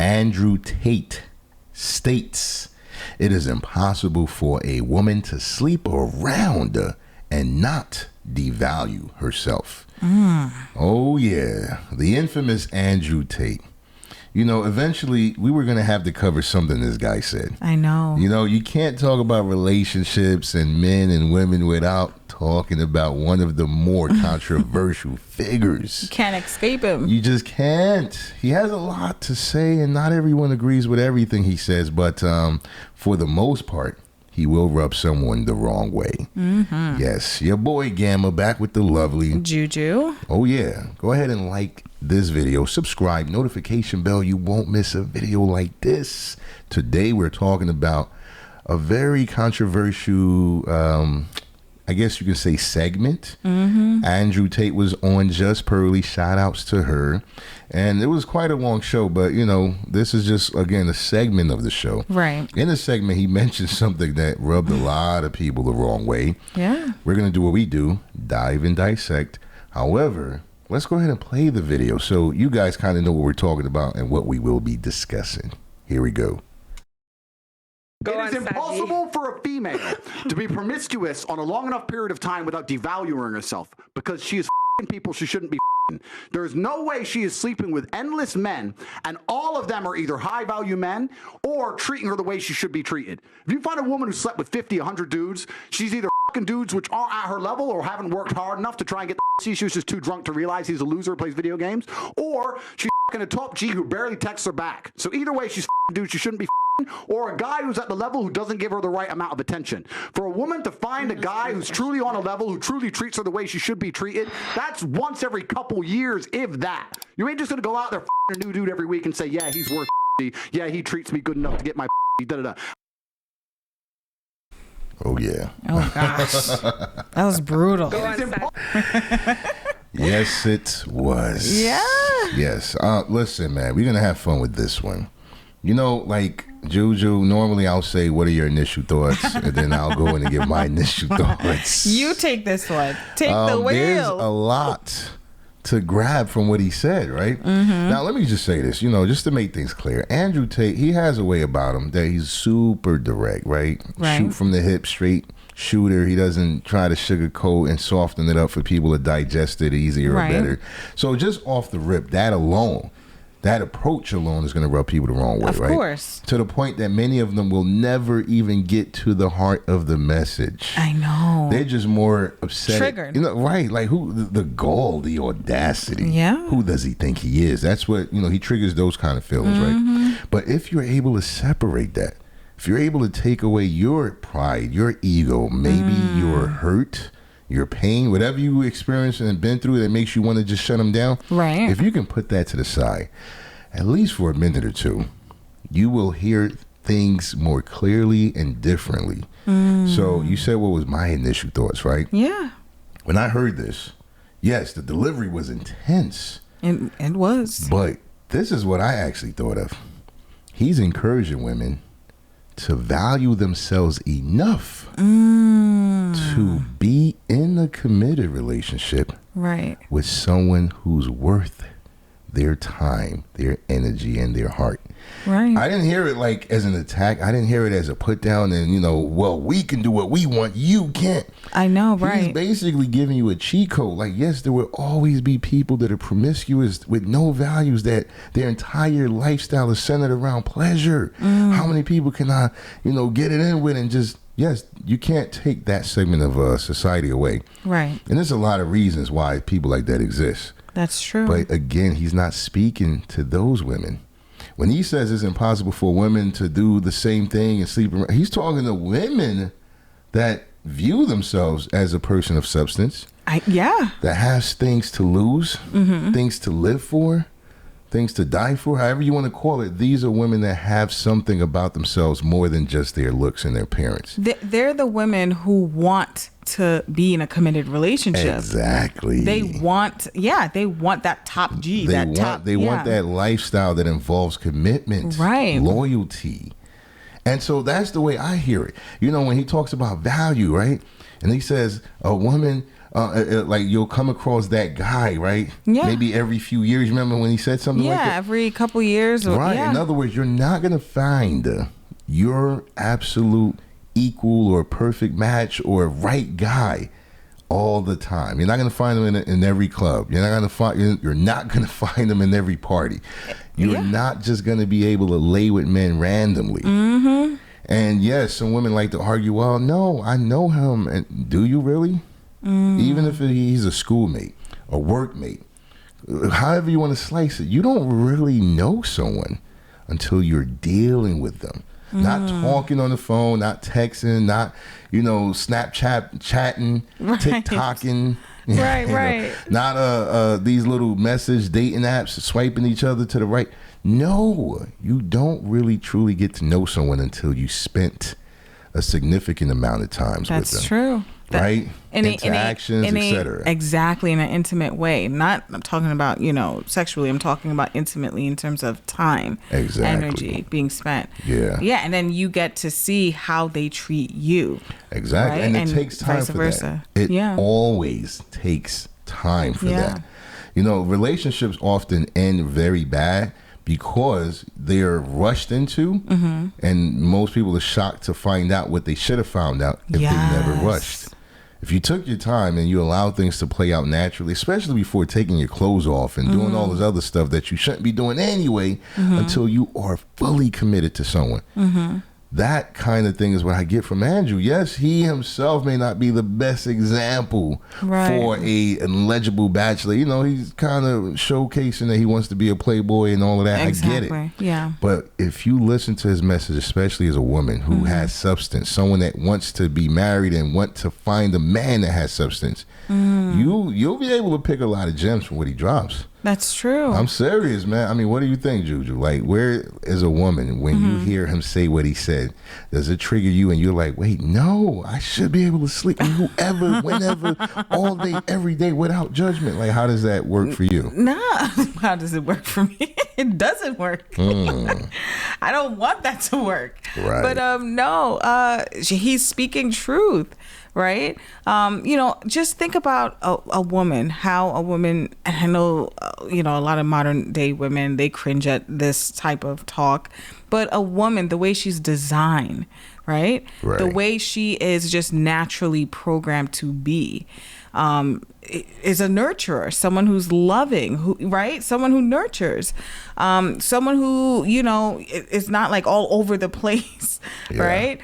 Andrew Tate states it is impossible for a woman to sleep around and not devalue herself. Oh yeah, the infamous Andrew Tate. You know, eventually we were going to have to cover something this guy said. I know. You know, you can't talk about relationships and men and women without talking about one of the more controversial figures. You can't escape him. You just can't. He has a lot to say, and not everyone agrees with everything he says, but for the most part, he will rub someone the wrong way. Yes, your boy Gamma back with the lovely Juju. Oh yeah, go ahead and like this video, subscribe, notification bell. You won't miss a video like this. Today we're talking about a very controversial, I guess you could say, segment. Andrew Tate was on Just Pearly. Shout outs to her. And it was quite a long show, but you know, this is just, again, a segment of the show. Right. In the segment, he mentioned something that rubbed a lot of people the wrong way. Yeah. We're going to do what we do, dive and dissect. However, let's go ahead and play the video so you guys kind of know what we're talking about and what we will be discussing. Here we go. It is impossible for a female to be promiscuous on a long enough period of time without devaluing herself, because she is f***ing people she shouldn't be f***ing. There is no way she is sleeping with endless men, and all of them are either high-value men or treating her the way she should be treated. If you find a woman who slept with 50, 100 dudes, she's either f***ing dudes which aren't at her level or haven't worked hard enough to try and get the she was just too drunk to realize he's a loser who plays video games, or she's f***ing a top G who barely texts her back. So either way, she's f***ing dudes she shouldn't be f***ing, or a guy who's at the level who doesn't give her the right amount of attention. For a woman to find a guy who's truly on a level, who truly treats her the way she should be treated, that's once every couple years, if that. You ain't just gonna go out there f***ing a new dude every week and say, yeah, he's worth f***ing. Yeah, he treats me good enough to get my f***ing, da-da-da. Oh yeah. Oh gosh. That was brutal. Yes, it was. Yeah. Yes. Listen, man, we're gonna have fun with this one. You know, like Juju, normally I'll say, what are your initial thoughts? And then I'll go in and give my initial thoughts. You take this one. Take the wheel. There's a lot to grab from what he said, right? Now, let me just say this, you know, just to make things clear. Andrew Tate, he has a way about him that he's super direct, right? Shoot from the hip, straight shooter. He doesn't try to sugarcoat and soften it up for people to digest it easier or better. So just off the rip, that alone, that approach alone is going to rub people the wrong way, right? Of course. To the point that many of them will never even get to the heart of the message. I know. They're just more upset. Triggered. You know, right. Like who, the gall, the audacity. Yeah. Who does he think he is? That's what, you know, he triggers those kind of feelings, right? But if you're able to separate that, if you're able to take away your pride, your ego, maybe your hurt, your pain, whatever you experienced and been through that makes you want to just shut them down. Right. If you can put that to the side, at least for a minute or two, you will hear things more clearly and differently. So you said what was my initial thoughts, right? Yeah. When I heard this, yes, the delivery was intense. It was. But this is what I actually thought of. He's encouraging women to value themselves enough to be in a committed relationship with someone who's worth their time, their energy, and their heart. Right. I didn't hear it like as an attack. I didn't hear it as a put down and, you know, well, we can do what we want. You can't. I know, right. He's basically giving you a cheat code. Like, yes, there will always be people that are promiscuous with no values, that their entire lifestyle is centered around pleasure. How many people can I, you know, get it in with and just, yes, you can't take that segment of society away. Right. And there's a lot of reasons why people like that exist. That's true. But again, he's not speaking to those women. When he says it's impossible for women to do the same thing and sleep around, he's talking to women that view themselves as a person of substance. That has things to lose, things to live for, things to die for, however you want to call it. These are women that have something about themselves more than just their looks and their appearance. They're the women who want to be in a committed relationship. Exactly. They want that top G. They want that lifestyle that involves commitment, loyalty. And so that's the way I hear it. You know, when he talks about value, right? And he says a woman Like you'll come across that guy, right? Yeah. Maybe every few years. Remember when he said something like that? Yeah, every couple years. Right. Yeah. In other words, you're not going to find your absolute equal or perfect match or right guy all the time. You're not going to find them in every club. You're not going to find them in every party. You're not just going to be able to lay with men randomly. Mm-hmm. And yes, some women like to argue, well, no, I know him. And do you really? Even if he's a schoolmate, a workmate, however you want to slice it, you don't really know someone until you're dealing with them. Not talking on the phone, not texting, not, Snapchat chatting, right. TikToking. Right. Not these little message dating apps, swiping each other to the right. No, you don't really truly get to know someone until you spent a significant amount of times with them. That's true. Right? Interactions, etc. Exactly, in an intimate way. I'm talking about, sexually. I'm talking about intimately in terms of time, energy being spent. Yeah. Yeah, and then you get to see how they treat you. Exactly. Right? And it takes time for versa. that. It always takes time for that. Relationships often end very bad because they're rushed into, and most people are shocked to find out what they should have found out if they never rushed. If you took your time and you allowed things to play out naturally, especially before taking your clothes off and doing all this other stuff that you shouldn't be doing anyway, until you are fully committed to someone. That kind of thing is what I get from Andrew. Yes, he himself may not be the best example for an illegible bachelor. He's kind of showcasing that he wants to be a playboy and all of that. Exactly. I get it. Yeah. But if you listen to his message, especially as a woman who has substance, someone that wants to be married and want to find a man that has substance, you'll be able to pick a lot of gems from what he drops. That's true. I'm serious, man. I mean, what do you think, Juju? Like, where is a woman when you hear him say what he said? Does it trigger you and you're like, wait, no, I should be able to sleep with whoever, whenever, all day, every day without judgment? Like, how does that work for you? Nah. How does it work for me? It doesn't work. I don't want that to work. Right. But no, he's speaking truth. Right. Just think about a woman, how a woman, and I know, a lot of modern day women, they cringe at this type of talk, but a woman, the way she's designed, right? The way she is just naturally programmed to be, is a nurturer, someone who's loving, someone who nurtures, someone who is not like all over the place, right?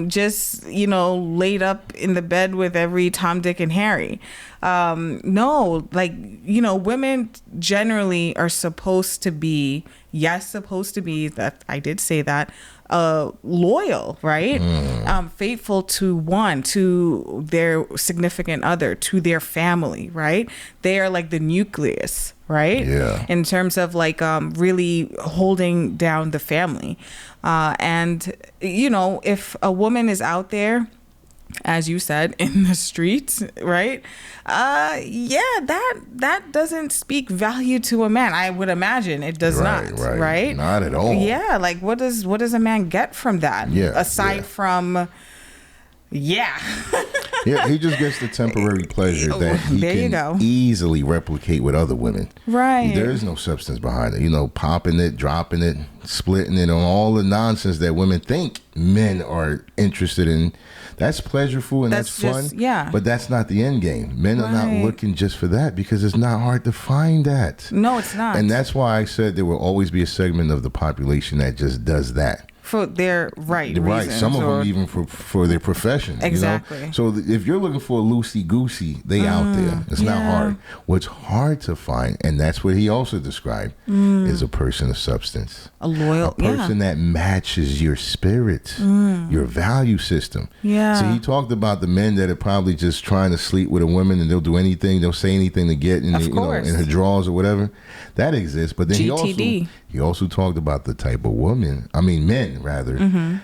Just laid up in the bed with every Tom, Dick, and Harry. No, women generally are supposed to be that, I did say that, loyal, right? Faithful to their significant other, to their family, right? They are like the nucleus, right? Yeah. In terms of really holding down the family. And if a woman is out there, as you said, in the streets, right? That doesn't speak value to a man. I would imagine it does not, right? Not at all. Yeah, what does a man get from that? Aside from Yeah, he just gets the temporary pleasure that he can easily replicate with other women. Right. There is no substance behind it. Popping it, dropping it, splitting it on all the nonsense that women think men are interested in. That's pleasureful and that's fun. Yeah. But that's not the end game. Men are not looking just for that because it's not hard to find that. No, it's not. And that's why I said there will always be a segment of the population that just does that. For their reasons. Some of them even for their profession. Exactly. So if you're looking for a loosey-goosey, they out there. It's not hard. What's hard to find, and that's what he also described, is a person of substance. A person that matches your spirit, your value system. Yeah. So he talked about the men that are probably just trying to sleep with a woman and they'll do anything, they'll say anything to get in, in her drawers or whatever. That exists. But then he also talked about the type of men rather,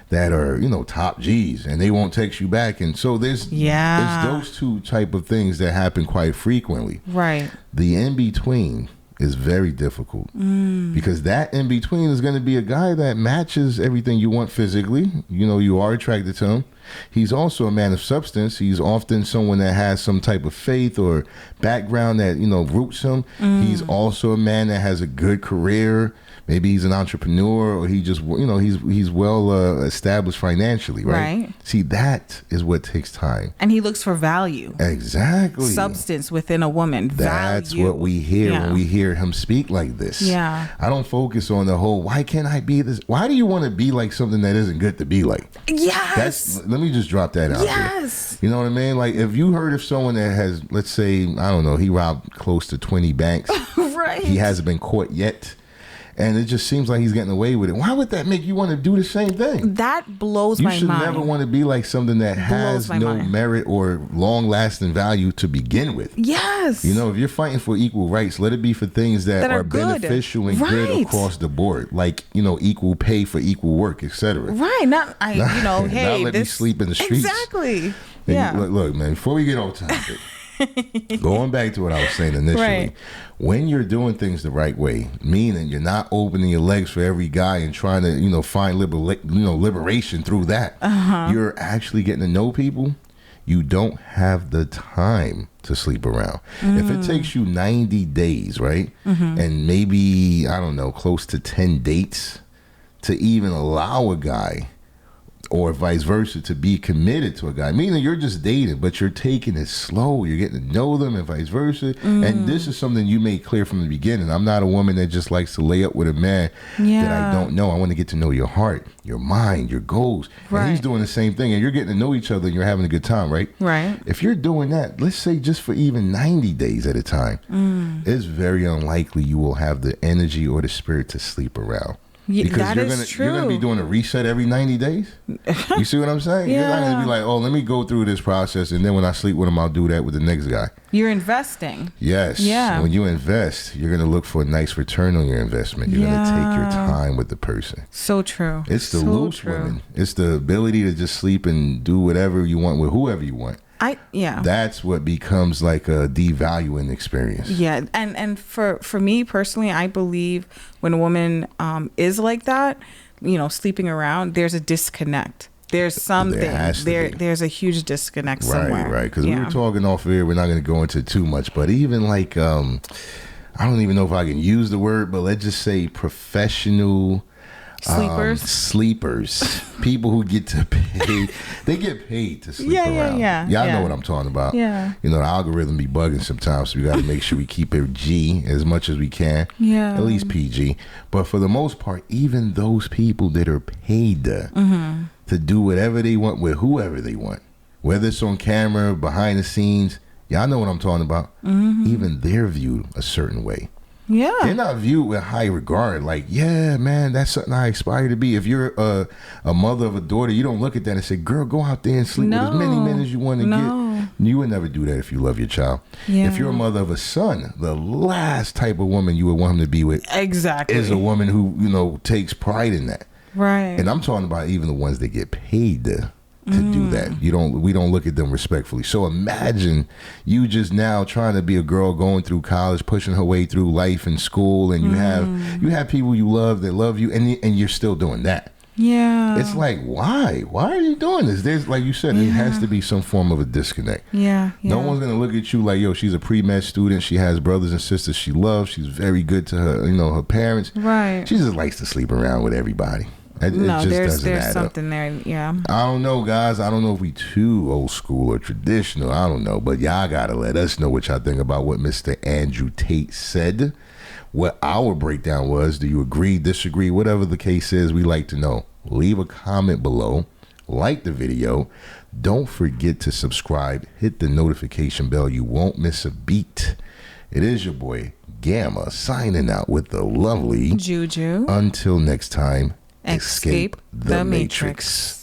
that are, top G's and they won't text you back. And so there's those two type of things that happen quite frequently. Right. The in-between is very difficult because that in between is going to be a guy that matches everything you want physically. You know, you are attracted to him. He's also a man of substance. He's often someone that has some type of faith or background that, you know, roots him. He's also a man that has a good career. Maybe he's an entrepreneur, or he just, you know, he's well established financially, right? See, that is what takes time. And he looks for value. Exactly. Substance within a woman. That's value. what we hear when we hear him speak like this. Yeah. I don't focus on the whole, why can't I be this? Why do you want to be like something that isn't good to be like? Yes. Let me just drop that out there. Yes. You know what I mean? Like, if you heard of someone that has, let's say, I don't know, he robbed close to 20 banks. Right. He hasn't been caught yet. And it just seems like he's getting away with it. Why would that make you want to do the same thing? That blows my mind. You should never want to be like something that has no merit or long-lasting value to begin with. Yes. You know, if you're fighting for equal rights, let it be for things that are beneficial and good across the board. Like, you know, equal pay for equal work, etc. Right. Hey, not let me sleep in the streets. Exactly. And look, man, before we get off topic, going back to what I was saying initially, when you're doing things the right way, meaning you're not opening your legs for every guy and trying to, you know, find liberation through that, you're actually getting to know people. You don't have the time to sleep around. If it takes you 90 days, right, and maybe, I don't know, close to 10 dates to even allow a guy, or vice versa, to be committed to a guy, meaning you're just dating, but you're taking it slow. You're getting to know them and vice versa. And this is something you made clear from the beginning. I'm not a woman that just likes to lay up with a man that I don't know. I want to get to know your heart, your mind, your goals. And he's doing the same thing, and you're getting to know each other and you're having a good time, right? Right. If you're doing that, let's say just for even 90 days at a time, it's very unlikely you will have the energy or the spirit to sleep around. Because you're gonna be doing a reset every 90 days. You see what I'm saying? You're not gonna be like, oh, let me go through this process, and then when I sleep with him, I'll do that with the next guy. You're investing. Yes. Yeah. When you invest, you're gonna look for a nice return on your investment. You're gonna take your time with the person. So true. It's the loose women. It's the ability to just sleep and do whatever you want with whoever you want. That's what becomes like a devaluing experience. Yeah, and for me personally, I believe when a woman is like that, you know, sleeping around, there's a disconnect. There's something there's a huge disconnect somewhere. Right. Because we were talking off air. We're not going to go into too much, but even like I don't even know if I can use the word, but let's just say professional. Sleepers, people who get to pay, they get paid to sleep around. Y'all know what I'm talking about. Yeah. You know, the algorithm be bugging sometimes, so we got to make sure we keep it G as much as we can. Yeah. At least PG. But for the most part, even those people that are paid to do whatever they want with whoever they want, whether it's on camera, behind the scenes, y'all know what I'm talking about. Even they're viewed a certain way. Yeah. They're not viewed with high regard. Like, yeah, man, that's something I aspire to be. If you're a mother of a daughter, you don't look at that and say, girl, go out there and sleep with as many men as you want to get. You would never do that if you love your child. Yeah. If you're a mother of a son, the last type of woman you would want him to be with is a woman who, you know, takes pride in that. Right. And I'm talking about even the ones that get paid to do that. We don't look at them respectfully. So imagine you just now trying to be a girl going through college, pushing her way through life and school, and you have people you love that love you, and you're still doing that. Yeah. It's like, why are you doing this? There's, like you said, there has to be some form of a disconnect. Yeah. No one's gonna look at you like, yo, she's a pre-med student, she has brothers and sisters she loves, she's very good to her, you know, her parents. Right. She just likes to sleep around with everybody. There's something there. Yeah. I don't know, guys. I don't know if we too old school or traditional. I don't know, but y'all gotta let us know what y'all think about what Mr. Andrew Tate said. What our breakdown was. Do you agree, disagree, whatever the case is? We like to know. Leave a comment below. Like the video. Don't forget to subscribe. Hit the notification bell. You won't miss a beat. It is your boy Gamma signing out with the lovely Juju. Until next time. Escape the Matrix.